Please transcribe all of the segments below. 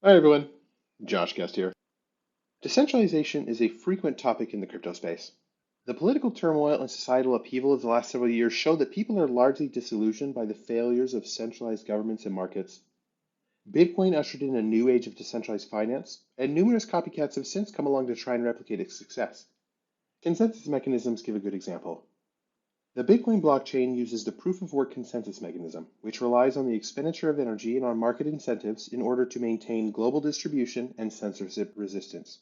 Hi everyone, Josh Guest here. Decentralization is a frequent topic in the crypto space. The political turmoil and societal upheaval of the last several years show that people are largely disillusioned by the failures of centralized governments and markets. Bitcoin ushered in a new age of decentralized finance, and numerous copycats have since come along to try and replicate its success. Consensus mechanisms give a good example. The Bitcoin blockchain uses the proof of work consensus mechanism, which relies on the expenditure of energy and on market incentives in order to maintain global distribution and censorship resistance.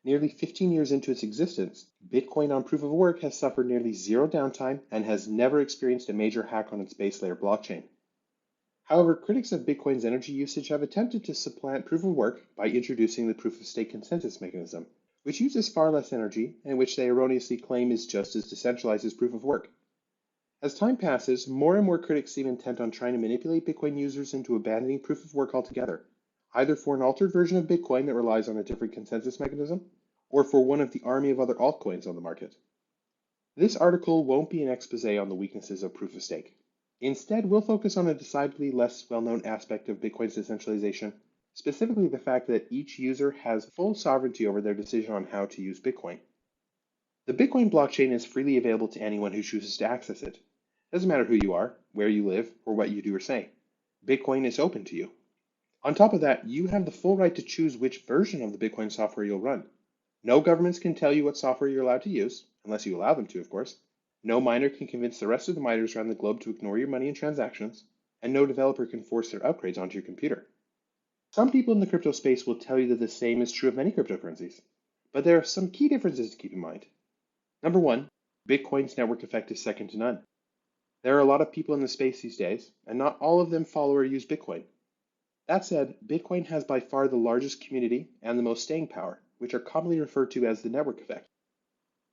Nearly 15 years into its existence, Bitcoin on proof of work has suffered nearly zero downtime and has never experienced a major hack on its base layer blockchain. However, critics of Bitcoin's energy usage have attempted to supplant proof of work by introducing the proof of stake consensus mechanism, which uses far less energy and which they erroneously claim is just as decentralized as proof of work. As time passes, more and more critics seem intent on trying to manipulate Bitcoin users into abandoning proof of work altogether, either for an altered version of Bitcoin that relies on a different consensus mechanism, or for one of the army of other altcoins on the market. This article won't be an expose on the weaknesses of proof of stake. Instead, we'll focus on a decidedly less well-known aspect of Bitcoin's decentralization, specifically the fact that each user has full sovereignty over their decision on how to use Bitcoin. The Bitcoin blockchain is freely available to anyone who chooses to access it. It doesn't matter who you are, where you live, or what you do or say. Bitcoin is open to you. On top of that, you have the full right to choose which version of the Bitcoin software you'll run. No governments can tell you what software you're allowed to use, unless you allow them to, of course. No miner can convince the rest of the miners around the globe to ignore your money and transactions, and no developer can force their upgrades onto your computer. Some people in the crypto space will tell you that the same is true of many cryptocurrencies, but there are some key differences to keep in mind. Number one, Bitcoin's network effect is second to none. There are a lot of people in the space these days, and not all of them follow or use Bitcoin. That said, Bitcoin has by far the largest community and the most staying power, which are commonly referred to as the network effect.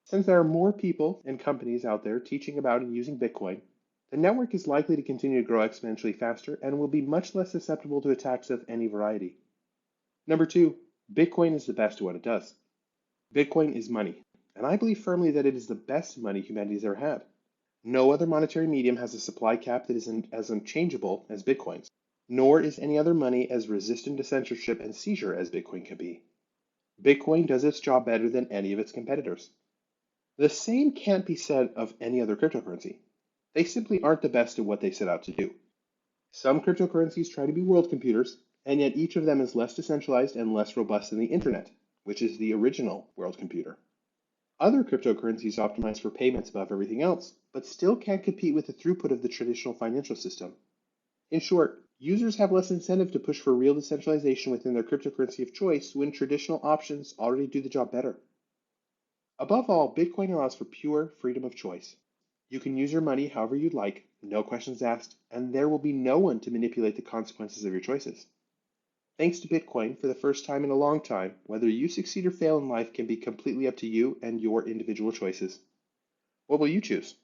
Since there are more people and companies out there teaching about and using Bitcoin, the network is likely to continue to grow exponentially faster and will be much less susceptible to attacks of any variety. Number two, Bitcoin is the best at what it does. Bitcoin is money, and I believe firmly that it is the best money humanity has ever had. No other monetary medium has a supply cap that is as unchangeable as Bitcoin's, nor is any other money as resistant to censorship and seizure as Bitcoin can be. Bitcoin does its job better than any of its competitors. The same can't be said of any other cryptocurrency. They simply aren't the best at what they set out to do. Some cryptocurrencies try to be world computers, and yet each of them is less decentralized and less robust than the internet, which is the original world computer. Other cryptocurrencies optimize for payments above everything else, but still can't compete with the throughput of the traditional financial system. In short, users have less incentive to push for real decentralization within their cryptocurrency of choice when traditional options already do the job better. Above all, Bitcoin allows for pure freedom of choice. You can use your money however you'd like, no questions asked, and there will be no one to manipulate the consequences of your choices. Thanks to Bitcoin, for the first time in a long time, whether you succeed or fail in life can be completely up to you and your individual choices. What will you choose?